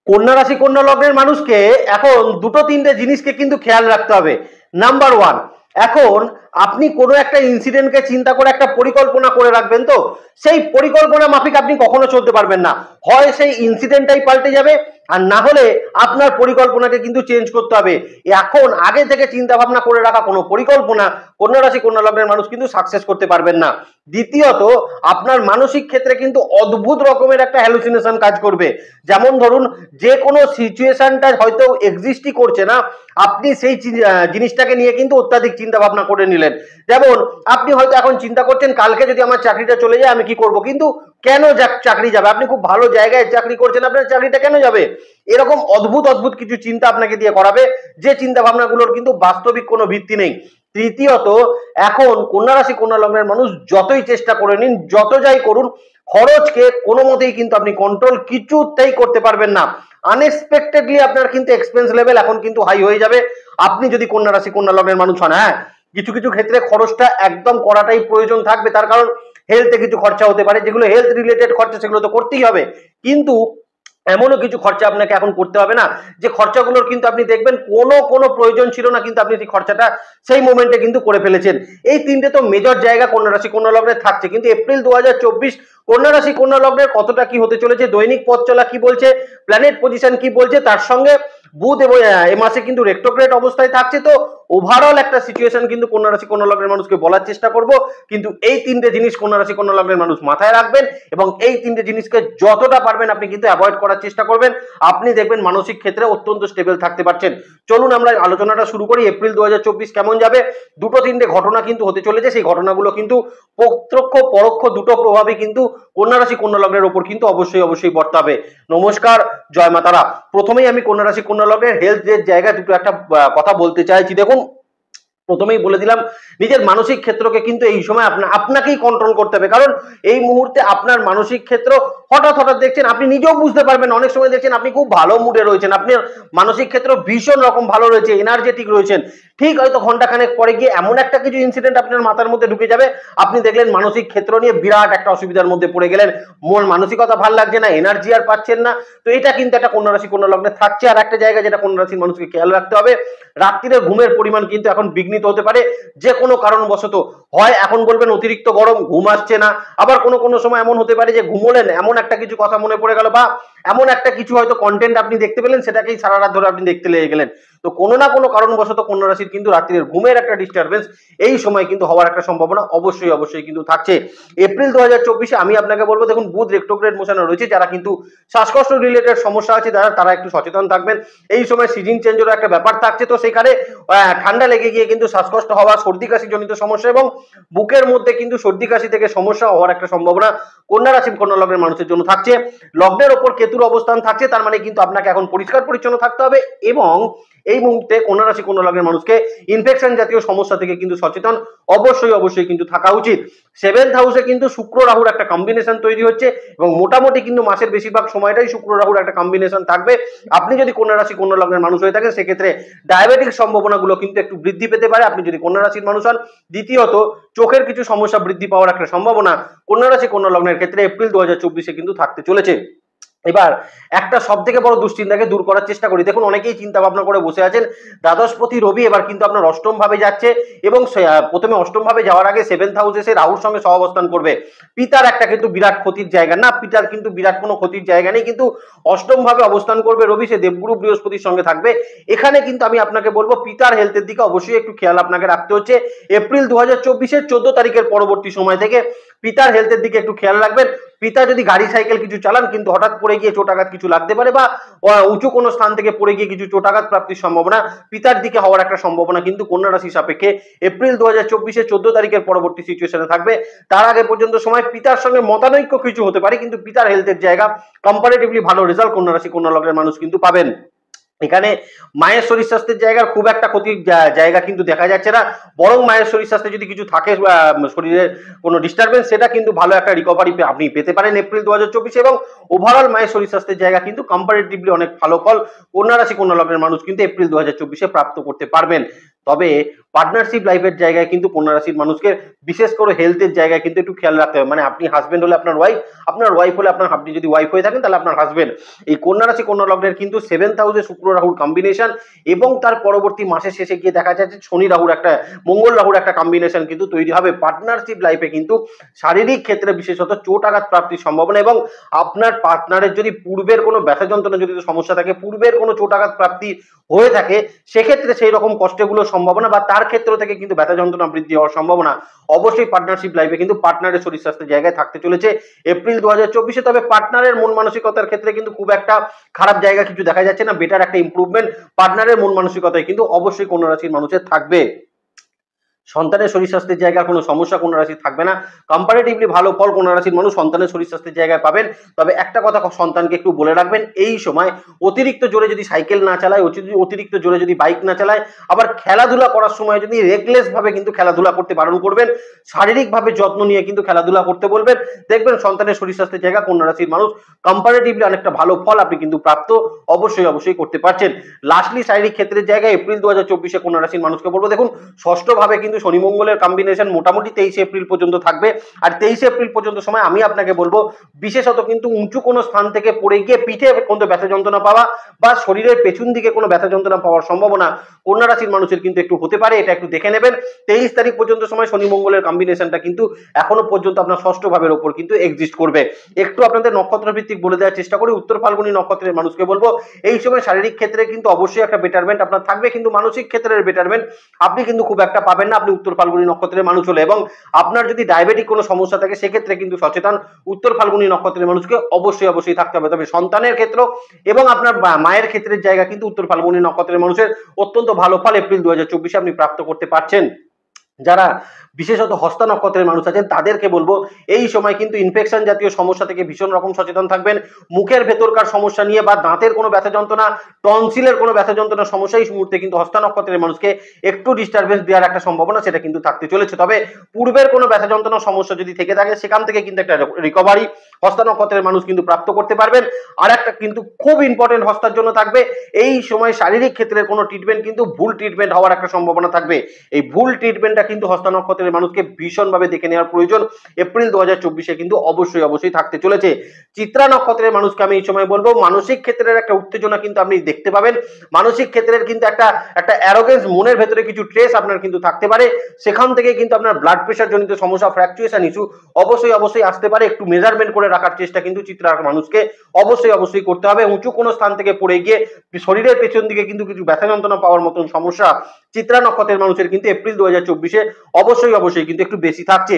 কন্যা রাশি কন্যা লগ্নের মানুষকে এখন দুটো তিনটে জিনিসকে কিন্তু খেয়াল রাখতে হবে। নাম্বার ওয়ান, এখন আপনি কোনো একটা ইনসিডেন্টকে চিন্তা করে একটা পরিকল্পনা করে রাখবেন, তো সেই পরিকল্পনা মাফিক আপনি কখনো চলতে পারবেন না। হয় সেই ইনসিডেন্টটাই পাল্টে যাবে, আর না হলে আপনার পরিকল্পনাকে কিন্তু চেঞ্জ করতে হবে। এখন আগে থেকে চিন্তা ভাবনা করে রাখা কোনো পরিকল্পনা কন্যা রাশি কন্যা লগ্নের মানুষ কিন্তু সাকসেস করতে পারবেন না। দ্বিতীয়ত, আপনার মানসিক ক্ষেত্রে কিন্তু অদ্ভুত রকমের একটা হ্যালুসিনেশন কাজ করবে। যেমন ধরুন, যে কোনো সিচুয়েশনটা হয়তো এক্সিস্টই করছে না, আপনি সেই জিনিসটাকে নিয়ে কিন্তু অত্যাধিক চিন্তা ভাবনা করে নিলেন। যেমন আপনি হয়তো এখন চিন্তা করছেন, কালকে যদি আমার চাকরিটা চলে যায় আমি কি করব, কিন্তু কেন চাকরি যাবে? আপনি খুব ভালো জায়গায় চাকরি করছেন, আপনার চাকরিটা কেন যাবে? এরকম অদ্ভুত অদ্ভুত কিছু চিন্তা আপনাকে দিয়ে করাবে, যে চিন্তা ভাবনাগুলোর কিন্তু বাস্তবিক কোনো ভিত্তি নেই। তৃতীয়ত, এখন কন্যা রাশি কন্যা লগ্নের মানুষ যতই চেষ্টা করে নিন, যত যাই করুন, খরচকে কোনো মতেই কিন্তু আপনি কন্ট্রোল কিছুতেই করতে পারবেন না। আনএক্সপেক্টেডলি আপনার কিন্তু এক্সপেন্স লেভেল এখন কিন্তু হাই হয়ে যাবে আপনি যদি কন্যা রাশি কন্যা লগ্নের মানুষ হন। হ্যাঁ, কিছু কিছু ক্ষেত্রে খরচটা একদম করাটাই প্রয়োজন থাকবে, তার কারণ হেলথে কিছু খরচা হতে পারে, যেগুলো হেলথ রিলেটেড খরচা সেগুলো তো করতেই হবে। কিন্তু এমনও কিছু খরচা আপনাকে এখন করতে হবে না, যে খরচাগুলোর কিন্তু আপনি দেখবেন কোনো কোনো প্রয়োজন ছিল না, কিন্তু আপনি সেই খরচাটা সেই মোমেন্টে কিন্তু করে ফেলেছেন। এই তিনটে তো মেজর জায়গা কন্যা রাশি কন্যা লগ্নের থাকছে। কিন্তু এপ্রিল 2024 কন্যা রাশি কন্যা লগ্নের কতটা কি হতে চলেছে, দৈনিক পথ চলা কি বলছে, প্ল্যানেট পজিশন কি বলছে, তার সঙ্গে বুধ এবং এ মাসে কিন্তু রেট্রোগ্রেড অবস্থায় থাকছে। তো ওভারঅল একটা সিচুয়েশন কিন্তু কন্যা রাশি কন্যা লগ্নের মানুষকে বলার চেষ্টা করব। কিন্তু এই তিনটে জিনিস কন্যা রাশি কন্যা লগ্নের মানুষ মাথায় রাখবেন, এবং এই তিনটে জিনিসকে যতটা পারবেন আপনি কিন্তু অ্যাভয়েড করার চেষ্টা করবেন। আপনি দেখবেন মানসিক ক্ষেত্রে অত্যন্ত স্টেবল থাকতে পারছেন। চলুন আমরা আলোচনাটা শুরু করি। এপ্রিল 2024 কেমন যাবে? দুটো তিনটে ঘটনা কিন্তু হতে চলেছে, সেই ঘটনাগুলো কিন্তু প্রত্যক্ষ পরোক্ষ দুটো প্রভাবে কিন্তু কন্যা রাশি কন্যা লগ্নের উপর কিন্তু অবশ্যই অবশ্যই বর্তাবে। নমস্কার, জয় মা তারা। প্রথমেই আমি কন্যা রাশি কন্যা লগ্নের হেলথ এর জায়গায় দুটো একটা কথা বলতে চাইছি। দেখুন, প্রথমেই বলে দিলাম, নিজের মানসিক ক্ষেত্রকে কিন্তু এই সময় আপনাকেই কন্ট্রোল করতে হবে। কারণ এই মুহূর্তে আপনার মানসিক ক্ষেত্র হঠাৎ হঠাৎ দেখছেন, আপনি নিজেও বুঝতে পারবেন, অনেক সময় দেখছেন আপনি খুব ভালো মুডে রয়েছেন, আপনার মানসিক ক্ষেত্র ভীষণ রকম ভালো রয়েছে, এনার্জেটিক রয়েছেন। ঠিক হয়তো ঘন্টাখানেক পরে গিয়ে এমন একটা কিছু ইনসিডেন্ট আপনার মাথার মধ্যে ঢুকে যাবে, আপনি দেখলেন মানসিক ক্ষেত্র নিয়ে বিরাট একটা অসুবিধার মধ্যে পড়ে গেলেন, মন মানসিকতা ভাল লাগছে না, এনার্জি আর পাচ্ছেন না। তো এটা কিন্তু একটা কন্যা রাশি কন্যা লগ্নে থাকছে। আর একটা জায়গা যেটা কন্যা রাশির মানুষকে খেয়াল রাখতে হবে, রাত্রিরে ঘুমের পরিমাণ কিন্তু এখন বিঘ্নিত হতে পারে যে কোনো কারণবশত। হয় এখন বলবেন অতিরিক্ত গরম, ঘুম আসছে না, আবার কোনো কোনো সময় এমন হতে পারে যে ঘুমোলেন, এমন একটা কিছু কথা মনে পড়ে গেল, বা এমন একটা কিছু হয়তো কন্টেন্ট আপনি দেখতে পেলেন, সেটাকেই সারা রাত ধরে আপনি দেখতে লেগে গেলেন। তো কোনো না কোনো কারণবশত কন্যা রাশির কিন্তু রাত্রির ঘুমের একটা ডিস্টারবেন্স এই সময় কিন্তু হওয়ার একটা সম্ভাবনা অবশ্যই অবশ্যই কিন্তু থাকছে। এপ্রিল 2024 আমি আপনাকে বলবো, দেখুন বুধ রেট্রোগ্রেড মোশনে রয়েছে, যারা কিন্তু শ্বাসকষ্ট রিলেটেড সমস্যা আছে তারা একটু সচেতন থাকবেন। এই সময় সিজন চেঞ্জেরও একটা ব্যাপার থাকছে, তো সেখানে ঠান্ডা লেগে গিয়ে কিন্তু শ্বাসকষ্ট হওয়া, সর্দি কাশি জনিত সমস্যা এবং বুকের মধ্যে কিন্তু সর্দি কাশি থেকে সমস্যা হওয়ার একটা সম্ভাবনা কন্যা রাশি কন্যা লগ্নের মানুষের জন্য থাকছে। লগ্নের ওপর কেতুর অবস্থান থাকছে, তার মানে কিন্তু আপনাকে এখন পরিষ্কার পরিচ্ছন্ন থাকতে হবে, এবং এই মুহূর্তে কন্যা রাশি কন্যা লগ্নের মানুষকে ইনফেকশন জাতীয় সমস্যা থেকে কিন্তু সচেতন অবশ্যই অবশ্যই কিন্তু থাকা উচিত। 7th হাউসে কিন্তু শুক্র রাহুর একটা কম্বিনেশন তৈরি হচ্ছে, এবং মোটামুটি কিন্তু মাসের বেশিরভাগ সময়টাই শুক্র রাহুর একটা কম্বিনেশন থাকবে। আপনি যদি কন্যা রাশি কন্যা লগ্নের মানুষ হয়ে থাকেন, সেক্ষেত্রে ডায়াবেটিক সম্ভাবনাগুলো কিন্তু একটু বৃদ্ধি পেতে পারে আপনি যদি কন্যা রাশির মানুষ হন। দ্বিতীয়ত, চোখের কিছু সমস্যা বৃদ্ধি পাওয়ার একটা সম্ভাবনা কন্যা রাশি কন্যা লগ্নের ক্ষেত্রে এপ্রিল 2024 কিন্তু থাকতে চলেছে। এবার একটা সব থেকে বড় দুশ্চিন্তাকে দূর করার চেষ্টা করি। দেখুন, অনেকেই চিন্তা ভাবনা করে বসে আছেন, দ্বাদশপতি রবি এবার কিন্তু আপনার অষ্টম ভাবে যাচ্ছে, এবং প্রথমে অষ্টম ভাবে যাওয়ার আগে 7th হাউসে সে রাহুর সঙ্গে সহাবস্থান করবে। পিতার একটা কিন্তু বিরাট ক্ষতির জায়গা না, পিতার কিন্তু বিরাট কোনো ক্ষতির জায়গা নেই, কিন্তু অষ্টম ভাবে অবস্থান করবে রবি, সে দেবগুরু বৃহস্পতির সঙ্গে থাকবে। এখানে কিন্তু আমি আপনাকে বলবো, পিতার হেলথের দিকে অবশ্যই একটু খেয়াল আপনাকে রাখতে হচ্ছে। এপ্রিল 2024-এর 14 তারিখের পরবর্তী সময় থেকে পিতার হেলথের দিকে একটু খেয়াল রাখবেন। পিতা যদি গাড়ি সাইকেল কিছু চালান, কিন্তু হঠাৎ পড়ে গিয়ে চোটাঘাত কিছু লাগতে পারে, বা উঁচু কোনো স্থান থেকে পড়ে গিয়ে কিছু চোটাঘাত প্রাপ্তির সম্ভাবনা পিতার দিকে হওয়ার একটা সম্ভাবনা কিন্তু কন্যা রাশি সাপেক্ষে এপ্রিল 2024-এর 14 তারিখের পরবর্তী সিচুয়েশনে থাকবে। তার আগে পর্যন্ত সময় পিতার সঙ্গে মতানৈক্য কিছু হতে পারে, কিন্তু পিতার হেলথের জায়গা কম্পারেটিভলি ভালো রেজাল্ট কন্যা রাশি কন্যা লগ্নের মানুষ কিন্তু পাবেন। এখানে মায়ের শরীর স্বাস্থ্যের জায়গার খুব একটা ক্ষতির জায়গা কিন্তু দেখা যাচ্ছে না, বরং মায়ের শরীর স্বাস্থ্যে যদি কিছু থাকে, শরীরের কোনো ডিস্টারবেন্স, সেটা কিন্তু ভালো একটা রিকভারি আপনি পেতে পারেন এপ্রিল 2024, এবং ওভারঅল মায়ের শরীর স্বাস্থ্যের জায়গা কিন্তু কম্পারেটিভলি অনেক ভালো ফল কন্যা রাশি কন্যা লগ্নের মানুষ কিন্তু এপ্রিল 2024 প্রাপ্ত করতে পারবেন। তবে পার্টনারশিপ লাইফের জায়গায় কিন্তু কন্যা রাশির মানুষকে বিশেষ করে হেলথের জায়গায় কিন্তু একটু খেয়াল রাখতে হবে। মানে আপনি হাজবেন্ড হলে আপনার ওয়াইফ হলে আপনার, আপনি যদি ওয়াইফ হয়ে থাকেন তাহলে আপনার হাজবেন্ড। এই কন্যা রাশি কন্যা লগ্নের কিন্তু 7th হাউসে শুক্র রাহুর কম্বিনেশন, এবং তার পরবর্তী মাসের শেষে গিয়ে দেখা যাচ্ছে শনি রাহুর একটা, মঙ্গল রাহুর একটা কম্বিনেশন কিন্তু তৈরি হবে। পার্টনারশিপ লাইফে কিন্তু শারীরিক ক্ষেত্রে বিশেষত চোট আঘাত প্রাপ্তির সম্ভাবনা, এবং আপনার পার্টনারের যদি পূর্বের কোনো ব্যথা যন্ত্রণা যদি সমস্যা থাকে, পূর্বের কোনো চোট আঘাত প্রাপ্তি হয়ে থাকে, সেক্ষেত্রে সেই রকম কষ্টগুলোর সম্ভাবনা বা তার ক্ষেত্র থেকে কিন্তু ব্যথা যন্ত্রণা বৃদ্ধি হওয়ার সম্ভাবনা অবশ্যই পার্টনারশিপ লাইফে কিন্তু পার্টনারের শরীর স্বাস্থ্যের জায়গায় থাকতে চলেছে এপ্রিল 2024-এ। তবে পার্টনারের মন মানসিকতার ক্ষেত্রে কিন্তু খুব একটা খারাপ জায়গা কিছু দেখা যাচ্ছে না, বেটার একটা ইমপ্রুভমেন্ট পার্টনারের মন মানসিকতায় কিন্তু অবশ্যই কন্যা রাশির মানুষের থাকবে। সন্তানের শরীর স্বাস্থ্যের জায়গায় কোনো সমস্যা কন্যা রাশির থাকবে না, কম্পারেটিভলি ভালো ফল কন্যা রাশির মানুষ সন্তানের শরীর স্বাস্থ্যের জায়গায় পাবেন। তবে একটা কথা সন্তানকে একটু বলে রাখবেন, এই সময় অতিরিক্ত জোরে যদি সাইকেল না চালায়, অতিরিক্ত জোরে যদি বাইক না চালায়, আবার খেলাধুলা করার সময় যদি রেকলেস ভাবে কিন্তু খেলাধুলা করতে বারণ করবেন, শারীরিকভাবে যত্ন নিয়ে কিন্তু খেলাধুলা করতে বলবেন, দেখবেন সন্তানের শরীর স্বাস্থ্যের জায়গা কন্যা রাশির মানুষ কম্পারেটিভলি অনেকটা ভালো ফল আপনি কিন্তু প্রাপ্ত অবশ্যই করতে পারছেন। লাস্টলি শারীরিক ক্ষেত্রের জায়গায় এপ্রিল 2024-এ কন্যা রাশির মানুষকে বলবো, দেখুন ষষ্ঠ ভাবে কিন্তু শনি মঙ্গলের কম্বিনেশন মোটামুটি 23 এপ্রিল পর্যন্ত থাকবে। আর 23 এপ্রিল পর্যন্ত সময় আমি আপনাকে বলবো বিশেষত কিন্তু উঁচু কোনো স্থান থেকে পড়ে গিয়ে পিঠে কোনো ব্যথা যন্ত্রণা পাওয়া বা শরীরের পেছন দিকে কোনো ব্যথা যন্ত্রণা পাওয়ার সম্ভাবনা কন্যা রাশির মানুষের কিন্তু একটু হতে পারে, এটা একটু দেখে নেবেন। 23 তারিখ পর্যন্ত সময় শনি মঙ্গলের কম্বিনেশনটা কিন্তু এখনো পর্যন্ত আপনার ষষ্ঠ ভাবের উপর কিন্তু এক্সিস্ট করবে। একটু আপনাদের নক্ষত্র ভিত্তিক বলে দেওয়ার চেষ্টা করি। উত্তর ফাল্গুনী নক্ষত্রের মানুষকে বলবো এই সময় শারীরিক ক্ষেত্রে কিন্তু অবশ্যই একটা বেটারমেন্ট আপনার থাকবে, কিন্তু মানসিক ক্ষেত্রের বেটারমেন্ট আপনি কিন্তু খুব একটা পাবেন না, আপনি উত্তর ফাল্গুনী নক্ষত্রের মানুষ হলে। এবং আপনার যদি ডায়াবেটিক কোনো সমস্যা থাকে সেক্ষেত্রে কিন্তু সচেতন উত্তর ফাল্গুনী নক্ষত্রের মানুষকে অবশ্যই থাকতে হবে। তবে সন্তানের ক্ষেত্র এবং আপনার মায়ের ক্ষেত্রের জায়গা কিন্তু উত্তর ফাল্গুনী নক্ষত্রের মানুষের অত্যন্ত ভালো ফল এপ্রিল 2024-এ আপনি প্রাপ্ত করতে পারছেন। যারা বিশেষত হস্তা নক্ষত্রের মানুষ আছেন তাদেরকে বলবো এই সময় কিন্তু ইনফেকশন জাতীয় সমস্যা থেকে ভীষণ রকম সচেতন থাকবেন। মুখের ভেতরকার সমস্যা নিয়ে বা দাঁতের কোনো ব্যথা যন্ত্রণা, টনসিলের কোনো ব্যথা যন্ত্রণার সমস্যা এই মুহূর্তে কিন্তু হস্তা নক্ষত্রের মানুষকে একটু ডিস্টারবেন্স দেওয়ার একটা সম্ভাবনা সেটা কিন্তু থাকতে চলেছে। তবে পূর্বের কোনো ব্যথা যন্ত্রণার সমস্যা যদি থেকে থাকে সেখান থেকে কিন্তু একটা রিকভারি হস্তা নক্ষত্রের মানুষ কিন্তু প্রাপ্ত করতে পারবেন। আর একটা কিন্তু খুব ইম্পর্টেন্ট হস্তার জন্য থাকবে এই সময় শারীরিক ক্ষেত্রের কোনো ট্রিটমেন্ট কিন্তু ভুল ট্রিটমেন্ট হওয়ার একটা সম্ভাবনা থাকবে। এই ভুল ট্রিটমেন্টটা কিন্তু হস্তা নক্ষত্রের মানুষকে ভীষণভাবে দেখে নেওয়ার প্রয়োজন এপ্রিল 2024-এ কিন্তু অবশ্যই থাকতে চলেছে। চিত্রা নক্ষত্রের মানুষকে আমি এই সময় বলবো মানসিক ক্ষেত্রের একটা উত্তেজনা কিন্তু আপনি দেখতে পাবেন। মানসিক ক্ষেত্রের কিন্তু একটা অ্যারোগেন্স, মনের ভেতরে কিছু ট্রেস আপনার কিন্তু থাকতে পারে, সেখান থেকে কিন্তু আপনার ব্লাড প্রেশার জনিত সমস্যা, ফ্র্যাকচুয়েশন ইস্যু অবশ্যই আসতে পারে। একটু মেজারমেন্ট করে রাখার চেষ্টা কিন্তু চিত্রার মানুষকে অবশ্যই করতে হবে। উঁচু কোনো স্থান থেকে পড়ে গিয়ে শরীরের পেছন দিকে কিন্তু কিছু ব্যথা যন্ত্রণা পাওয়ার মতন সমস্যা চিত্রা নক্ষত্রের মানুষের কিন্তু এপ্রিল 2024-এ অবশ্যই কিন্তু একটু বেশি থাকছে।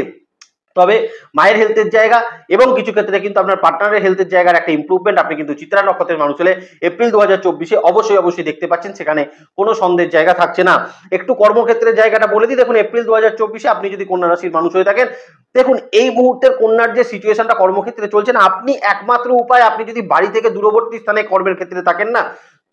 তবে মায়ের হেলথের জায়গা এবং কিছু ক্ষেত্রে কিন্তু আপনার পার্টনারের হেলথের জায়গার একটা ইমপ্রুভমেন্ট আপনি কিন্তু চিত্রা নক্ষত্রের মানুষ হলে এপ্রিল 2024-এ অবশ্যই দেখতে পাচ্ছেন, সেখানে কোনো সন্দেহের জায়গা থাকছে না। একটু কর্মক্ষেত্রের জায়গাটা বলে দিই, দেখুন এপ্রিল 2024-এ আপনি যদি কন্যা রাশির মানুষ হয়ে থাকেন, দেখুন এই মুহূর্তের কন্যার যে সিচুয়েশনটা কর্মক্ষেত্রে চলছে না, আপনি একমাত্র উপায় আপনি যদি বাড়ি থেকে দূরবর্তী স্থানে কর্মের ক্ষেত্রে থাকেন না,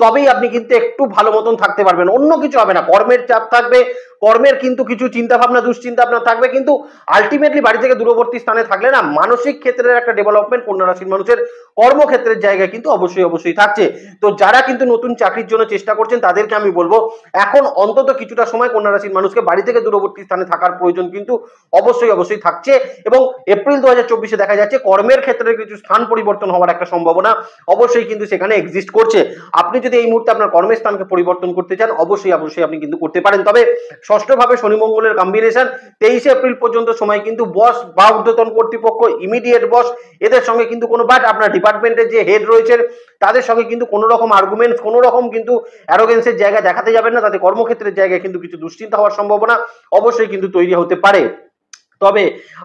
তবেই আপনি কিন্তু একটু ভালো মতন থাকতে পারবেন, অন্য কিছু হবে না। কর্মের চাপ থাকবে, কর্মের কিন্তু কিছু চিন্তা ভাবনা দুশ্চিন্তা আপনার থাকবে, কিন্তু আলটিমেটলি বাড়ি থেকে দূরবর্তী স্থানে থাকলে না মানসিক ক্ষেত্রের একটা ডেভেলপমেন্ট কন্যা রাশির মানুষের কর্মক্ষেত্রের জায়গায় কিন্তু অবশ্যই থাকছে। তো যারা কিন্তু নতুন চাকরির জন্য চেষ্টা করছেন তাদেরকে আমি বলবো এখন অন্তত কিছুটা সময় কন্যা রাশির মানুষকে বাড়ি থেকে দূরবর্তী স্থানে থাকার প্রয়োজন কিন্তু অবশ্যই থাকছে। এবং এপ্রিল 2024-এ দেখা যাচ্ছে কর্মের ক্ষেত্রে কিছু স্থান পরিবর্তন হওয়ার একটা সম্ভাবনা অবশ্যই কিন্তু সেখানে এক্সিস্ট করছে। আপনি যদি এই মুহূর্তে আপনার কর্মের স্থানকে পরিবর্তন করতে চান অবশ্যই আপনি কিন্তু করতে পারেন। তবে ষষ্ঠভাবে শনি মঙ্গলের কম্বিনেশন 23 এপ্রিল পর্যন্ত সময় কিন্তু বস বা ঊর্ধ্বতন কর্তৃপক্ষ, ইমিডিয়েট বস, এদের সঙ্গে কিন্তু কোনো বাট আপনার ডিপার্টমেন্টের যে হেড রয়েছেন তাদের সঙ্গে কিন্তু কোনো রকম আর্গুমেন্টস, কোনো রকম কিন্তু অ্যারোগেন্সের জায়গা দেখাতে যাবেন না, তাতে কর্মক্ষেত্রের জায়গায় কিন্তু কিছু দুশ্চিন্তা হওয়ার সম্ভাবনা অবশ্যই কিন্তু তৈরি হতে পারে। তবে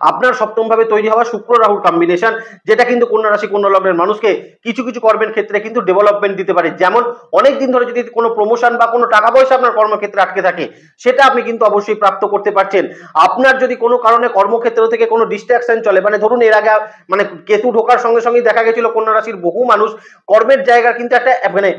আপনার সপ্তম ভাবে তৈরি হওয়া শুক্র রাহুর কম্বিনেশন, যেটা কিন্তু কন্যা রাশি কন্যা লগ্নের মানুষকে কিছু কর্মের ক্ষেত্রে কিন্তু ডেভেলপমেন্ট দিতে পারে। যেমন অনেক দিন ধরে যদি কোনো প্রমোশন বা কোনো টাকা পয়সা আপনার কর্মক্ষেত্রে আটকে থাকে সেটা আপনি কিন্তু অবশ্যই প্রাপ্ত করতে পারছেন। আপনার যদি কোনো কারণে কর্মক্ষেত্র থেকে কোনো ডিস্ট্রাকশন চলে, মানে ধরুন এর আগে মানে কেতু ঢোকার সঙ্গে দেখা গেছিল কন্যা রাশির বহু মানুষ কর্মের জায়গার কিন্তু একটা মানে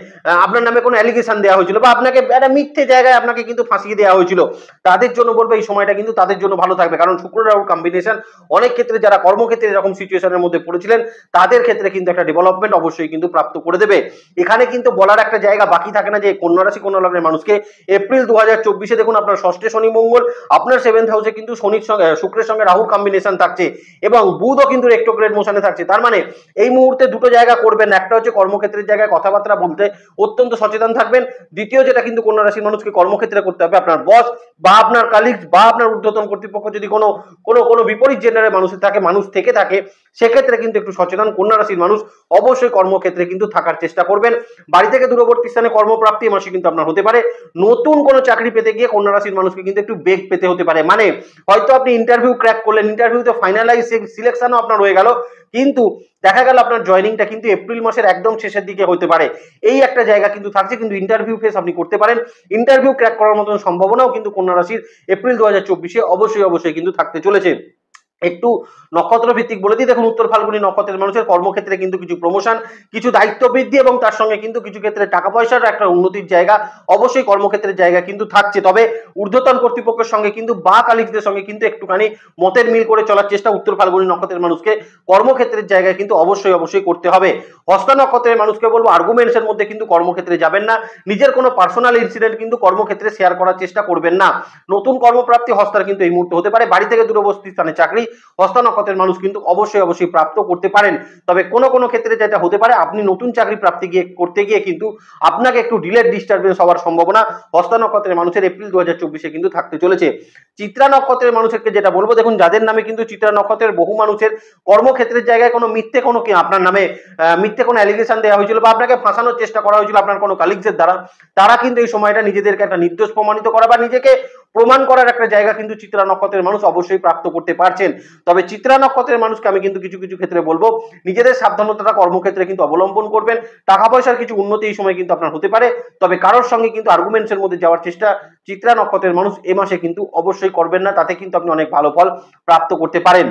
আপনার নামে কোনো অ্যালিগেশন দেওয়া হয়েছিল বা আপনাকে একটা মিথ্যে জায়গায় আপনাকে কিন্তু ফাঁসিয়ে দেওয়া হয়েছিল, তাদের জন্য বলবো এই সময়টা কিন্তু তাদের জন্য ভালো থাকবে। কারণ শুক্র রাহু কম্বিনেশন অনেক ক্ষেত্রে যারা কর্মক্ষেত্রে এরকম সিচুয়েশনের মধ্যে পড়েছিলেন তাদের ক্ষেত্রে কিন্তু একটা ডেভেলপমেন্ট অবশ্যই কিন্তু প্রাপ্ত করে দেবে। এখানে কিন্তু বলার একটা জায়গা বাকি থাকে না যে কন্যা রাশি কন্যা লগ্নের মানুষকে এপ্রিল 2024-এ দেখুন আপনার ষষ্ঠে শনি মঙ্গল, আপনার 7th হাউসে কিন্তু শনির সঙ্গে শুক্রের সঙ্গে রাহুর কম্বিনেশন থাকছে এবং বুধও কিন্তু রেট্রোগ্রেড মোশনে থাকছে। তার মানে এই মুহূর্তে দুটো জায়গা করবেন, একটা হচ্ছে কর্মক্ষেত্রের জায়গায় কথাবার্তা বলতে অত্যন্ত সচেতন থাকবেন। দ্বিতীয় যেটা কিন্তু কন্যা রাশির মানুষকে কর্মক্ষেত্রে করতে হবে, আপনার বস বা আপনার কালিগস বা আপনার ঊর্ধ্বতন কর্তৃপক্ষ যদি কোনো কোনো কোনো বিপরীত জেন্ডারের মানুষ থেকে থাকে সেক্ষেত্রে কিন্তু একটু সচেতন কন্যা রাশির মানুষ অবশ্যই কর্মক্ষেত্রে কিন্তু থাকার চেষ্টা করবেন। বাড়ি থেকে দূরবর্তী স্থানে কর্মপ্রাপ্তি এ মাসে কিন্তু আপনার হতে পারে। নতুন কোনো চাকরি পেতে গিয়ে কন্যা রাশির মানুষকে কিন্তু একটু বেগ পেতে হতে পারে, মানে হয়তো আপনি ইন্টারভিউ ক্র্যাক করলেন, ইন্টারভিউতে ফাইনালাইজ সিলেকশনও আপনার হয়ে গেল, কিন্তু দেখা গেল আপনার জয়নিংটা কিন্তু এপ্রিল মাসের একদম শেষের দিকে হতে পারে। এই একটা জায়গা কিন্তু থাকছে, কিন্তু ইন্টারভিউ ফেস আপনি করতে পারেন, ইন্টারভিউ ক্র্যাক করার মতন সম্ভাবনাও কিন্তু কন্যা রাশির এপ্রিল 2024-এ অবশ্যই কিন্তু থাকতে চলেছে। একটু নক্ষত্র ভিত্তিক বলে দিই, দেখুন উত্তর ফাল্গুনী নক্ষত্রের মানুষের কর্মক্ষেত্রে কিন্তু কিছু প্রমোশন, কিছু দায়িত্ব বৃদ্ধি এবং তার সঙ্গে কিন্তু কিছু ক্ষেত্রে টাকা পয়সার একটা উন্নতির জায়গা অবশ্যই কর্মক্ষেত্রের জায়গা কিন্তু থাকছে। তবে ঊর্ধ্বতন কর্তৃপক্ষের সঙ্গে কিন্তু বা কালিকদের সঙ্গে কিন্তু একটুখানি মতের মিল করে চলার চেষ্টা উত্তর ফাল্গুনী নক্ষত্রের মানুষকে কর্মক্ষেত্রের জায়গায় কিন্তু অবশ্যই করতে হবে। হস্ত নক্ষত্রের মানুষকে বলবো আর্গুমেন্টস এর মধ্যে কিন্তু কর্মক্ষেত্রে যাবেন না, নিজের কোনো পার্সোনাল ইনসিডেন্ট কিন্তু কর্মক্ষেত্রে শেয়ার করার চেষ্টা করবেন না। নতুন কর্মপ্রাপ্তি হস্তার কিন্তু এই মুহূর্তে হতে পারে, বাড়ি থেকে দূরবর্তী স্থানে চাকরি হস্ত নক্ষত্রের মানুষ কিন্তু অবশ্যই প্রাপ্ত করতে পারেন। তবে কোনো ক্ষেত্রে যেটা হতে পারে আপনি নতুন চাকরি প্রাপ্তি করতে গিয়ে কিন্তু আপনাকে একটু ডিলেড ডিস্টারবেন্স হওয়ার সম্ভাবনা হস্ত নক্ষত্রের মানুষের এপ্রিল 2024-এ কিন্তু থাকতে চলেছে। চিত্রা নক্ষত্রের মানুষকে যেটা বলবো, দেখুন যাদের নামে কিন্তু চিত্রা নক্ষত্রের বহু মানুষের কর্মক্ষেত্রের জায়গায় কোনো মিথ্যে কোনো কি আপনার নামে মিথ্যে কোনো অ্যালিগেশন দেওয়া হয়েছিল বা আপনাকে ফাঁসানোর চেষ্টা করা হয়েছিল আপনার কোনো কালিগসের দ্বারা, তারা কিন্তু এই সময়টা নিজেদেরকে একটা নির্দোষ প্রমাণিত করা বা নিজেকে প্রমাণ করার একটা জায়গা কিন্তু চিত্রা নক্ষত্রের মানুষ অবশ্যই প্রাপ্ত করতে পারছেন। তবে চিত্রা নক্ষত্রের মানুষকে আমি কিন্তু কিছু ক্ষেত্রে বলবো নিজেদের সাবধানতাটা কর্মক্ষেত্রে কিন্তু অবলম্বন করবেন। টাকা পয়সার কিছু উন্নতি এই সময় কিন্তু আপনার হতে পারে, তবে কারোর সঙ্গে কিন্তু আর্গুমেন্টস এর মধ্যে যাওয়ার চেষ্টা চিত্রা নক্ষত্রের মানুষ এ মাসে কিন্তু অবশ্যই করবেন না, তাতে কিন্তু আপনি অনেক ভালো ফল প্রাপ্ত করতে পারেন।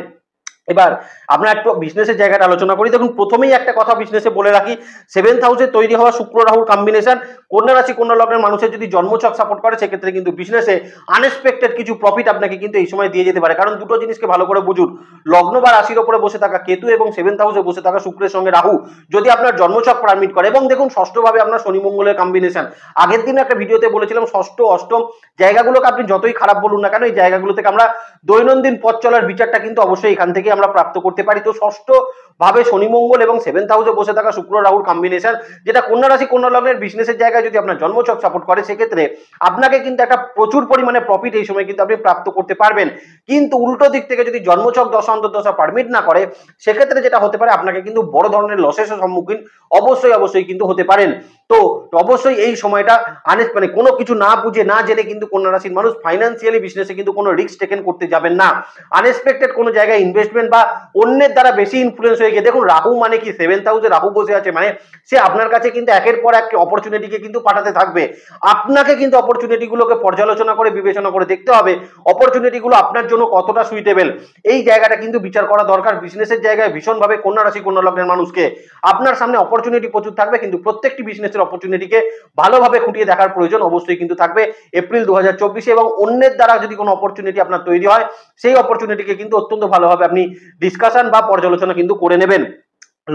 এবার আমরা একটু বিজনেসের জায়গাটা আলোচনা করি। দেখুন প্রথমেই একটা কথা বিজনেসে বলে রাখি, 7th হাউসে তৈরি হওয়া শুক্র রাহুর কম্বিনেশন কন্যা রাশি কন্যা লগ্নের মানুষের যদি জন্মছক সাপোর্ট করে সেক্ষেত্রে কিন্তু বিজনেসে আনএক্সপেক্টেড কিছু প্রফিট আপনাকে কিন্তু এই সময় দিয়ে যেতে পারে। কারণ দুটো জিনিসকে ভালো করে বুঝুন, লগ্ন বা রাশির উপরে বসে থাকা কেতু এবং 7th হাউসে বসে থাকা শুক্রের সঙ্গে রাহু যদি আপনার জন্মছক পারমিট করে, এবং দেখুন ষষ্ঠভাবে আপনার শনি মঙ্গলের কম্বিনেশন, আগের দিন একটা ভিডিওতে বলেছিলাম ষষ্ঠ অষ্টম জায়গাগুলোকে আপনি যতই খারাপ বলুন না কেন এই জায়গাগুলো থেকে আমরা দৈনন্দিন পথ চলার বিচারটা কিন্তু অবশ্যই এখান থেকে আমরা প্রাপ্ত করতে পারি। তো ষষ্ঠ ভাবে শনি মঙ্গল এবং 7th হাউসে বসে থাকা শুক্র রাহুর কম্বিনেশন যেটা কন্যা রাশি কন্যা লগ্নের বিজনেসের জায়গায় যদি আপনার জন্মছক সাপোর্ট করে সেক্ষেত্রে আপনাকে কিন্তু একটা প্রচুর পরিমাণে প্রফিট এই সময় কিন্তু আপনি প্রাপ্ত করতে পারবেন। কিন্তু উল্টো দিক থেকে যদি জন্মছক দশা অন্তর্দশা পারমিট না করে সেক্ষেত্রে যেটা হতে পারে আপনাকে কিন্তু বড় ধরনের লসের সম্মুখীন অবশ্যই কিন্তু হতে পারেন। তো অবশ্যই এই সময়টা মানে কোনো কিছু না বুঝে না জেনে কিন্তু কন্যা রাশির মানুষ ফাইন্যান্সিয়ালি বিজনেসে কিন্তু কোনো রিস্ক টেকেন করতে যাবেন না। আনএক্সপেক্টেড কোনো জায়গায় ইনভেস্টমেন্ট বা অন্যের দ্বারা বেশি ইনফ্লুয়েন্স হয়ে গিয়ে, দেখুন রাহু মানে কি 7th হাউসে রাহু বসে আছে মানে সে আপনার কাছে কিন্তু একের পর এক অপরচুনিটিকে কিন্তু পাঠাতে থাকবে। আপনাকে কিন্তু অপরচুনিটিগুলোকে পর্যালোচনা করে বিবেচনা করে দেখতে হবে অপরচুনিটিগুলো আপনার জন্য কতটা সুইটেবল, এই জায়গাটা কিন্তু বিচার করা দরকার। বিজনেসের জায়গায় ভীষণভাবে কন্যা রাশি কন্যা লগ্নের মানুষকে আপনার সামনে অপরচুনিটি প্রচুর থাকবে, কিন্তু প্রত্যেকটি বিজনেসের অপরচুনিটিকে ভালোভাবে খুঁটিয়ে দেখার প্রয়োজন অবশ্যই কিন্তু থাকবে এপ্রিল 2024-এ। এবং অন্যের দ্বারা যদি কোনো অপরচুনিটি আপনার তৈরি হয় সেই অপরচুনিটিকে কিন্তু অত্যন্ত ভালোভাবে আপনি ডিসকাশন বা পর্যালোচনা কিন্তু করে নেবেন।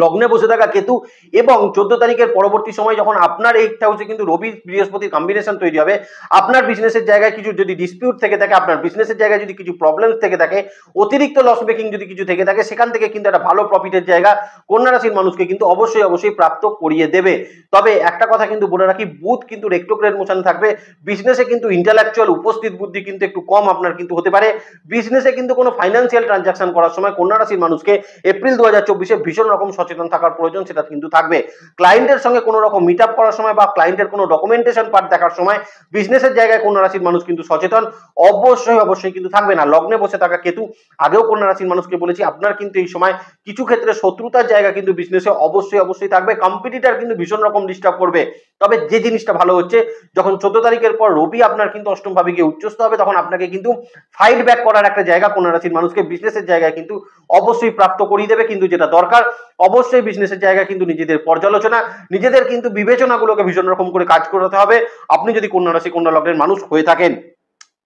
লগ্নে বসে থাকা কেতু এবং 14 তারিখের পরবর্তী সময় যখন আপনার 8th হাউসে কিন্তু রবি বৃহস্পতির কম্বিনেশন তৈরি হবে, আপনার বিজনেসের জায়গায় কিছু যদি ডিসপিউট থেকে থাকে, আপনার বিজনেসের জায়গায় যদি কিছু প্রবলেম থেকে থাকে, অতিরিক্ত লস মেকিং যদি কিছু থেকে থাকে, সেখান থেকে কিন্তু একটা ভালো প্রফিটের জায়গা কন্যা রাশির মানুষকে কিন্তু অবশ্যই প্রাপ্ত করিয়ে দেবে। তবে একটা কথা কিন্তু বলে রাখি, বুধ কিন্তু রেট্রোগ্রেড মোশন থাকবে, বিজনেসে কিন্তু ইন্টেলেকচুয়াল উপস্থিত বুদ্ধি কিন্তু একটু কম আপনার কিন্তু হতে পারে। বিজনেসে কিন্তু কোনো ফাইন্যান্সিয়াল ট্রানজাকশন করার সময় কন্যা রাশির মানুষকে এপ্রিল 2024-এ ভীষণ রকম সচেতন থাকার প্রয়োজন, সেটা কিন্তু থাকবে। ক্লায়েন্টের সঙ্গে কোনো রকম মিট আপ করার সময় বা ক্লায়েন্টের কোনো ডকুমেন্টেশন পার্ট দেখার সময় বিজনেসের জায়গায় কন্যা রাশির মানুষ কিন্তু সচেতন অবশ্যই কিন্তু থাকবে না। লগ্নে বসে থাকা কেতু, আগেও কন্যা রাশির মানুষকে বলেছি আপনার কিন্তু এই সময় কিছু ক্ষেত্রে শত্রুতার জায়গা কিন্তু বিজনেসে অবশ্যই থাকবে। কম্পিটিটর কিন্তু ভীষণ রকম ডিস্টার্ব করবে। তবে যে জিনিসটা ভালো হচ্ছে, যখন 14 তারিখের পর রবি আপনার কিন্তু অষ্টম ভাবে গিয়ে উচ্চস্থ হবে, তখন আপনাকে কিন্তু ফাইট ব্যাক করার একটা জায়গা কন্যা রাশির মানুষকে বিজনেসের জায়গায় কিন্তু অবশ্যই প্রাপ্ত করিয়ে দেবে। কিন্তু যেটা দরকার অবশ্যই বিজনেসের জায়গায় কিন্তু নিজেদের পর্যালোচনা, নিজেদের কিন্তু বিবেচনাগুলোকে ভীষণ রকম করে কাজ করাতে হবে আপনি যদি কন্যা রাশি কন্যা লগ্নের মানুষ হয়ে থাকেন।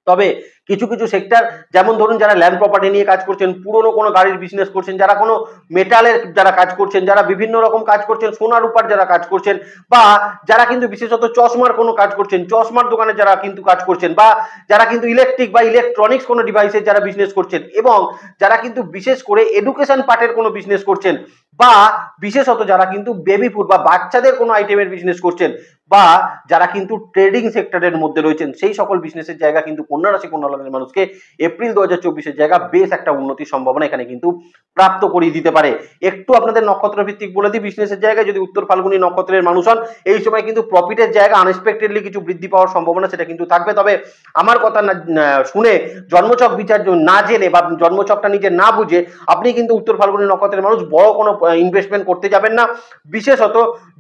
তবে কিছু কিছু সেক্টর, যেমন ধরুন যারা ল্যান্ড প্রপার্টি নিয়ে কাজ করছেন, পুরনো কোনো গাড়ির বিজনেস করছেন, যারা কোনো মেটালের যারা কাজ করছেন, যারা বিভিন্ন রকম কাজ করছেন, সোনা রূপার যারা কাজ করছেন, বা যারা কিন্তু বিশেষত চশমার কোনো কাজ করছেন, চশমার দোকানে যারা কিন্তু কাজ করছেন, বা যারা কিন্তু ইলেকট্রিক বা ইলেকট্রনিক্স কোনো ডিভাইসের যারা বিজনেস করছেন, এবং যারা কিন্তু বিশেষ করে এডুকেশন পার্টের কোনো বিজনেস করছেন, বা বিশেষত যারা কিন্তু বেবি ফুড বা বাচ্চাদের কোনো আইটেমের বিজনেস করছেন, বা যারা কিন্তু ট্রেডিং সেক্টরের মধ্যে রয়েছেন, সেই সকল বিজনেসের জায়গা কিন্তু কন্যা রাশি কন্যা লগ্নের মানুষকে এপ্রিল 2024 জায়গা বেশ একটা উন্নতির সম্ভাবনা এখানে কিন্তু প্রাপ্ত করিয়ে দিতে পারে। একটু আপনাদের নক্ষত্র ভিত্তিক বলে দিই, বিজনেসের জায়গায় যদি উত্তর ফাল্গুনী নক্ষত্রের মানুষ হন, এই সময় কিন্তু প্রফিটের জায়গা আনএক্সপেক্টেডলি কিছু বৃদ্ধি পাওয়ার সম্ভাবনা সেটা কিন্তু থাকবে। তবে আমার কথা না শুনে, জন্মছক বিচার না জেনে বা জন্মছকটা নিজে না বুঝে আপনি কিন্তু উত্তর ফাল্গুনী নক্ষত্রের মানুষ বড় কোনো ইনভেস্টমেন্ট করতে যাবেন না। বিশেষত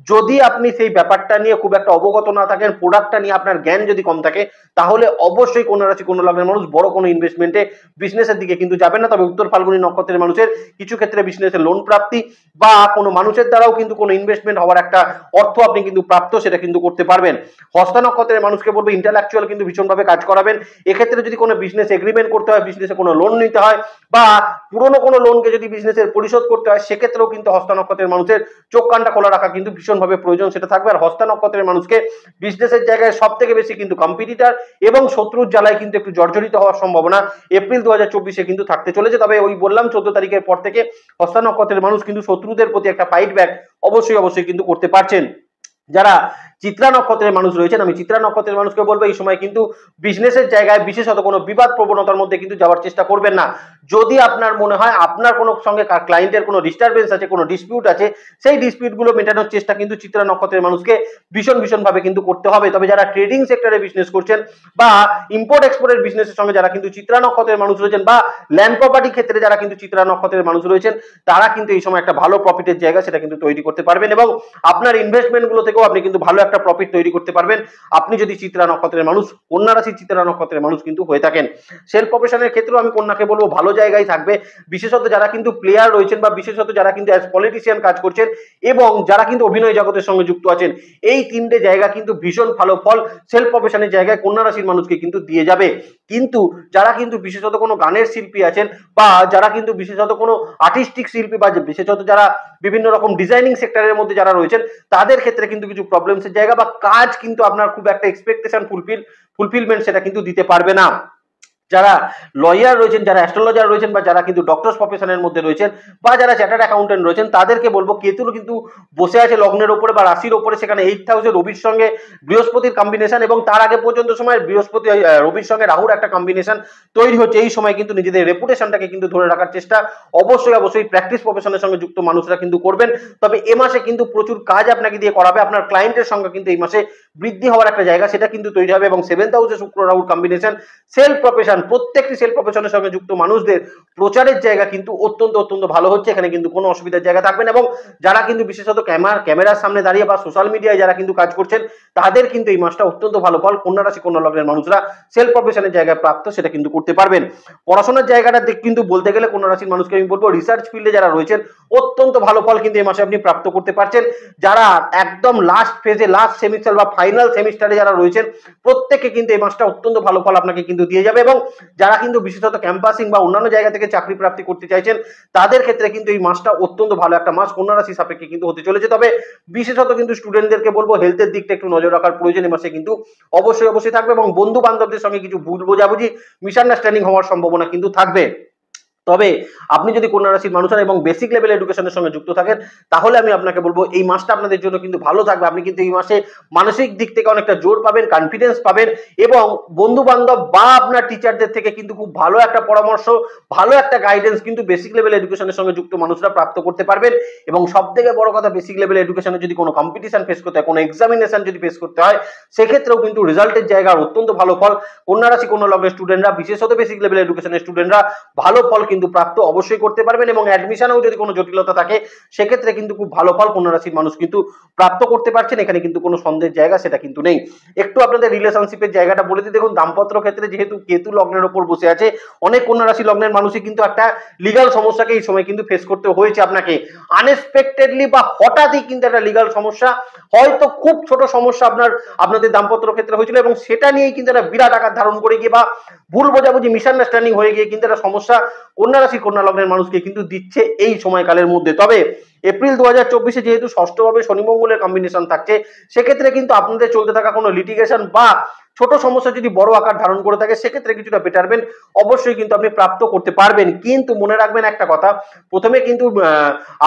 যদি আপনি সেই ব্যাপারটা নিয়ে খুব একটা অবগত না থাকেন, প্রোডাক্টটা নিয়ে আপনার জ্ঞান যদি কম থাকে, তাহলে অবশ্যই কন্যা রাশি কন্যা লগ্নের মানুষ বড় কোনো ইনভেস্টমেন্টে বিজনেসের দিকে কিন্তু যাবেন না। তবে উত্তর ফাল্গুনী নক্ষত্রের মানুষের কিছু ক্ষেত্রে বিজনেসের লোন প্রাপ্তি বা কোনো মানুষের দ্বারাও কিন্তু কোনো ইনভেস্টমেন্ট হওয়ার একটা অর্থ আপনি কিন্তু প্রাপ্ত সেটা কিন্তু করতে পারবেন। হস্তা নক্ষত্রের মানুষকে বলবো ইন্টালেকচুয়াল কিন্তু ভীষণভাবে কাজ করাবেন। এক্ষেত্রে যদি কোনো বিজনেস এগ্রিমেন্ট করতে হয়, বিজনেসে কোনো লোন নিতে হয়, বা পুরোনো কোনো লোনকে যদি বিজনেসের পরিশোধ করতে হয়, সেক্ষেত্রেও কিন্তু হস্তা নক্ষত্রের মানুষের চোখ কানটা খোলা রাখা কিন্তু ভীষণভাবে প্রয়োজন সেটা থাকবে। আর হস্তা নক্ষত্রের মানুষকে বিজনেসের জায়গায় সব থেকে বেশি কিন্তু কম্পিটিটর এবং শত্রুর জ্বালায় কিন্তু একটু জর্জরিত হওয়ার সম্ভাবনা এপ্রিল 2024 কিন্তু থাকতে চলেছে। তবে ওই বললাম 14 তারিখের পর থেকে হস্তা নক্ষত্রের মানুষ কিন্তু শত্রুদের প্রতি একটা ফাইট ব্যাক অবশ্যই কিন্তু করতে পারছেন। যারা চিত্রা নক্ষত্রের মানুষ রয়েছেন, আমি চিত্রা নক্ষত্রের মানুষকে বলবো এই সময় কিন্তু বিজনেসের জায়গায় বিশেষত কোনো বিবাদ প্রবণতার মধ্যে কিন্তু যাওয়ার চেষ্টা করবেন না। যদি আপনার মনে হয় আপনার কোনো সঙ্গে ক্লায়েন্টের কোনো ডিস্টারবেন্স আছে, কোনো ডিসপিউট আছে, সেই ডিসপিউটগুলো মেটানোর চেষ্টা কিন্তু চিত্রা নক্ষত্রের মানুষকে ভীষণভাবে কিন্তু করতে হবে। তবে যারা ট্রেডিং সেক্টরে বিজনেস করছেন বা ইম্পোর্ট এক্সপোর্টের বিজনেসের সঙ্গে যারা কিন্তু চিত্রা নক্ষত্রের মানুষ রয়েছেন, বা ল্যান্ড প্রপার্টি ক্ষেত্রে যারা কিন্তু চিত্রা নক্ষত্রের মানুষ রয়েছেন, তারা কিন্তু এই সময় একটা ভালো প্রফিটের জায়গা সেটা কিন্তু তৈরি করতে পারবেন, এবং আপনার ইনভেস্টমেন্ট গুলো থেকেও আপনি কিন্তু ভালো একটা প্রফিট তৈরি করতে পারবেন আপনি যদি চিত্রা নক্ষত্রের মানুষ, কন্যা রাশির চিত্রা নক্ষত্রের মানুষ কিন্তু হয়ে থাকেন। সেলফ প্রফেশনের ক্ষেত্রেও আমি কন্যাকে বলবো ভালো জায়গায় থাকবে। বিশেষত যারা কিন্তু প্লেয়ার রয়েছেন, বা বিশেষত যারা কিন্তু অ্যাজ পলিটিশিয়ান কাজ করছেন, এবং যারা কিন্তু অভিনয় জগতের সঙ্গে যুক্ত আছেন, এই তিনটে জায়গা কিন্তু ভীষণ ভালো ফল সেলফ প্রফেশনের জায়গায় কন্যা রাশির মানুষকে কিন্তু দিয়ে যাবে। কিন্তু যারা কিন্তু বিশেষত কোনো গানের শিল্পী আছেন, বা যারা কিন্তু বিশেষত কোনো আর্টিস্টিক শিল্পী, বা বিশেষত যারা বিভিন্ন রকম ডিজাইনিং সেক্টরের মধ্যে যারা রয়েছেন, তাদের ক্ষেত্রে কিন্তু কিছু প্রবলেমসের জায়গা বা কাজ কিন্তু আপনার খুব একটা এক্সপেকটেশন ফুলফিলমেন্ট সেটা কিন্তু দিতে পারবে না। যারা লয়ার রয়েছেন, যারা অ্যাস্ট্রোলজার রয়েছেন, বা যারা কিন্তু ডক্টরস প্রফেশনের মধ্যে রয়েছেন, বা যারা চার্টার্ড অ্যাকাউন্টেন্ট রয়েছেন, তাদেরকে বলবো কেতুর কিন্তু বসে আছে লগ্নের উপরে বা রাশির উপরে, সেখানে 8th হাউসে রবির সঙ্গে বৃহস্পতির কম্বিনেশন, এবং তার আগে পর্যন্ত সময় বৃহস্পতি রবির সঙ্গে রাহুর একটা কম্বিনেশন তৈরি হচ্ছে। এই সময় কিন্তু নিজেদের রেপুটেশনটাকে কিন্তু ধরে রাখার চেষ্টা অবশ্যই প্র্যাকটিস প্রফেশনের সঙ্গে যুক্ত মানুষরা কিন্তু করবেন। তবে এ মাসে কিন্তু প্রচুর কাজ আপনাকে দিয়ে করাবে, আপনার ক্লায়েন্টের সঙ্গে কিন্তু এই মাসে বৃদ্ধি হওয়ার একটা জায়গা সেটা কিন্তু তৈরি হবে। এবং 7th হাউসে শুক্র রাহুর কম্বিনেশন, সেলফ প্রফেশন, প্রত্যেকটি সেলফ প্রফেশনের সঙ্গে যুক্ত মানুষদের প্রচারের জায়গা কিন্তু অত্যন্ত ভালো হচ্ছে। এখানে কিন্তু কোনো অসুবিধার জায়গা থাকবে না। এবং যারা কিন্তু বিশেষত ক্যামেরার সামনে দাঁড়িয়ে বা সোশ্যাল মিডিয়ায় যারা কিন্তু কাজ করছেন, তাদের কিন্তু এই মাসটা অত্যন্ত ভালো ফল কন্যা রাশি কন্যা লগ্নের মানুষরা সেলফ প্রফেশনের জায়গায় প্রাপ্ত সেটা কিন্তু করতে পারবেন। পড়াশোনার জায়গাটা কিন্তু বলতে গেলে কন্যা রাশির মানুষকে আমি বলবো রিসার্চ ফিল্ডে যারা রয়েছেন, অত্যন্ত ভালো ফল কিন্তু এই মাসে আপনি প্রাপ্ত করতে পারছেন। যারা একদম লাস্ট ফেজে, লাস্ট সেমিস্টার বা ফাইনাল সেমিস্টারে যারা রয়েছেন, প্রত্যেককে কিন্তু এই মাসটা অত্যন্ত ভালো ফল আপনাকে কিন্তু দিয়ে যাবে। এবং যারা কিন্তু বিশেষত ক্যাম্পাসিং বা অন্যান্য জায়গা থেকে চাকরি প্রাপ্তি করতে চাইছেন, তাদের ক্ষেত্রে কিন্তু এই মাসটা অত্যন্ত ভালো একটা মাস কন্যা রাশি সাপেক্ষে কিন্তু হতে চলেছে। তবে বিশেষত কিন্তু স্টুডেন্টদেরকে বলবো হেলথের দিকটা একটু নজর রাখার প্রয়োজন এই মাসে কিন্তু অবশ্যই থাকবে, এবং বন্ধু বান্ধবদের সঙ্গে কিছু ভুল বোঝাবুঝি, মিসআন্ডারস্ট্যান্ডিং হওয়ার সম্ভাবনা কিন্তু থাকবে। তবে আপনি যদি কন্যা রাশির মানুষ এবং বেসিক লেভেল এডুকেশনের সঙ্গে যুক্ত থাকেন, তাহলে আমি আপনাকে বলবো এই মাসটা আপনাদের জন্য কিন্তু ভালো থাকবে। আপনি কিন্তু এই মাসে মানসিক দিক থেকে অনেকটা জোর পাবেন, কনফিডেন্স পাবেন, এবং বন্ধু বান্ধব বা আপনার টিচারদের থেকে কিন্তু খুব ভালো একটা পরামর্শ, ভালো একটা গাইডেন্স কিন্তু বেসিক লেভেল এডুকেশনের সঙ্গে যুক্ত মানুষরা প্রাপ্ত করতে পারবেন। এবং সব থেকে বড় কথা, বেসিক লেভেল এডুকেশনে যদি কোনো কম্পিটিশন ফেস করতে হয়, কোনো এক্সামিনেশন যদি ফেস করতে হয়, সেক্ষেত্রেও কিন্তু রেজাল্টের জায়গা অত্যন্ত ভালো ফল কন্যা রাশি কন্যা লগ্নের স্টুডেন্টরা, বিশেষত বেসিক লেভেল এডুকেশনের স্টুডেন্টরা ভালো ফল কিন্তু প্রাপ্ত অবশ্যই করতে পারবেন, এবং অ্যাডমিশনেও যদি কোনো জটিলতা থাকে সেক্ষেত্রে কিন্তু খুব ভালো ফল কন্যা রাশির মানুষ কিন্তু প্রাপ্ত করতে পারছেন, এখানে কিন্তু কোনো সন্দেহের জায়গা সেটা কিন্তু নেই। একটু আপনাদের রিলেশনশিপের জায়গাটা বলে দিই। দেখুন, দাম্পত্য ক্ষেত্রে যেহেতু কেতু লগ্নের ওপর বসে আছে, অনেক কন্যা রাশি লগ্নের মানুষই কিন্তু একটা লিগাল সমস্যাকে এই সময় কিন্তু ফেস করতে হয়েছে আপনাকে। আনএক্সপেক্টেডলি বা হঠাৎই কিন্তু একটা লিগাল সমস্যা, হয়তো খুব ছোট সমস্যা আপনাদের দাম্পত্য ক্ষেত্রে হয়েছিল, এবং সেটা নিয়েই কিন্তু একটা বিরাট আকার ধারণ করে গিয়ে বা ভুল বোঝাবুঝি মিসআন্ডারস্ট্যান্ডিং হয়ে গিয়ে কিন্তু একটা সমস্যা কন্যা রাশি কন্যা লগ্নের মানুষকে কিন্তু দিচ্ছে এই সময়কালের মধ্যে। তবে এপ্রিল 2024-এ যেহেতু ষষ্ঠভাবে শনি মঙ্গলের কম্বিনেশন থাকছে, সেক্ষেত্রে কিন্তু আপনাদের চলতে থাকা কোনো লিটিগেশন বা ছোট সমস্যা যদি বড় আকার ধারণ করে থাকে, সেক্ষেত্রে কিছুটা বেটারমেন্ট অবশ্যই কিন্তু আপনি প্রাপ্ত করতে পারবেন। কিন্তু মনে রাখবেন একটা কথা, প্রথমে কিন্তু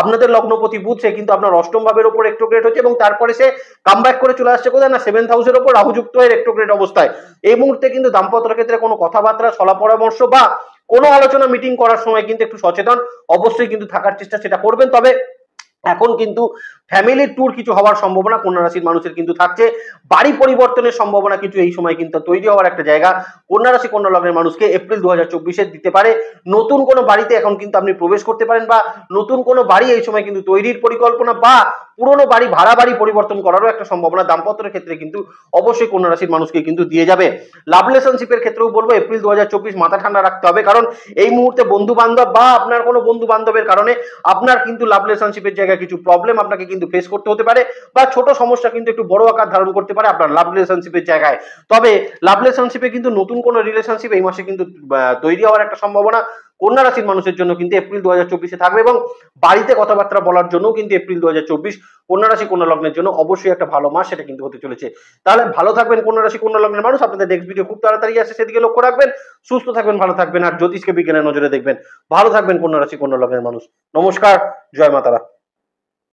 আপনাদের লগ্নপতি বুধ, সে কিন্তু আপনার অষ্টম ভাবের উপর রেট্রোগ্রেড হচ্ছে, এবং তারপরে সে কামব্যাক করে চলে আসছে কোথায় না 7th হাউসের উপর রাহুযুক্ত হয়ে রেট্রোগ্রেড অবস্থায়। এই মুহূর্তে কিন্তু দাম্পত্য ক্ষেত্রে কোনো কথাবার্তা, সলা পরামর্শ বা কোনো আলোচনা মিটিং করার সময় কিন্তু একটু সচেতন অবশ্যই কিন্তু থাকার চেষ্টা সেটা করবেন। তবে এখন কিন্তু ফ্যামিলির ট্যুর কিছু হওয়ার সম্ভাবনা কন্যা রাশির মানুষের কিন্তু থাকছে। বাড়ি পরিবর্তনের সম্ভাবনা কিছু এই সময় কিন্তু তৈরি হওয়ার একটা জায়গা কন্যা রাশি কন্যা লগ্নের মানুষকে এপ্রিল 2024-এ দিতে পারে। নতুন কোনো বাড়িতে এখন কিন্তু আপনি প্রবেশ করতে পারেন, বা নতুন কোনো বাড়ি এই সময় কিন্তু তৈরির পরিকল্পনা, বা পুরনো বাড়ি ভাড়া বাড়ি পরিবর্তন করারও একটা সম্ভাবনা দাম্পত্যের ক্ষেত্রে কিন্তু অবশ্যই কন্যা রাশির মানুষকে কিন্তু দিয়ে যাবে। লাভ রিলেশনশিপের ক্ষেত্রেও বলবো এপ্রিল 2024 মাথা ঠান্ডা রাখতে হবে, কারণ এই মুহূর্তে বন্ধু বান্ধব বা আপনার কোনো বন্ধু বান্ধবের কারণে আপনার কিন্তু লাভ রিলেশনশিপের জায়গায় কিছু প্রবলেম আপনাকে কিন্তু ফেস করতে হতে পারে, বা ছোট সমস্যা কিন্তু একটু বড় আকার ধারণ করতে পারে আপনার লাভ রিলেশনশিপের জায়গায়। তবে লাভ রিলেশনশিপে কিন্তু নতুন কোনো রিলেশনশিপ এই মাসে কিন্তু তৈরি হওয়ার একটা সম্ভাবনা কন্যা রাশির মানুষের জন্য কিন্তু এপ্রিল 2024-এ থাকবে, এবং বাড়িতে কথাবার্তা বলার জন্য কিন্তু এপ্রিল 2024 কন্যা রাশি কন্যা লগ্নের জন্য অবশ্যই একটা ভালো মাস সেটা কিন্তু হতে চলেছে। তাহলে ভালো থাকবেন কন্যা রাশি কন্যা লগ্নের মানুষ, আপনাদের নেক্সট ভিডিও খুব তাড়াতাড়ি আসে, সেদিকে লক্ষ্য রাখবেন। সুস্থ থাকবেন, ভালো থাকবেন, আর জ্যোতিষকে বিজ্ঞানের নজরে দেখবেন। ভালো থাকবেন কন্যা রাশি কন্যা লগ্নের মানুষ। নমস্কার, জয় মাতারা।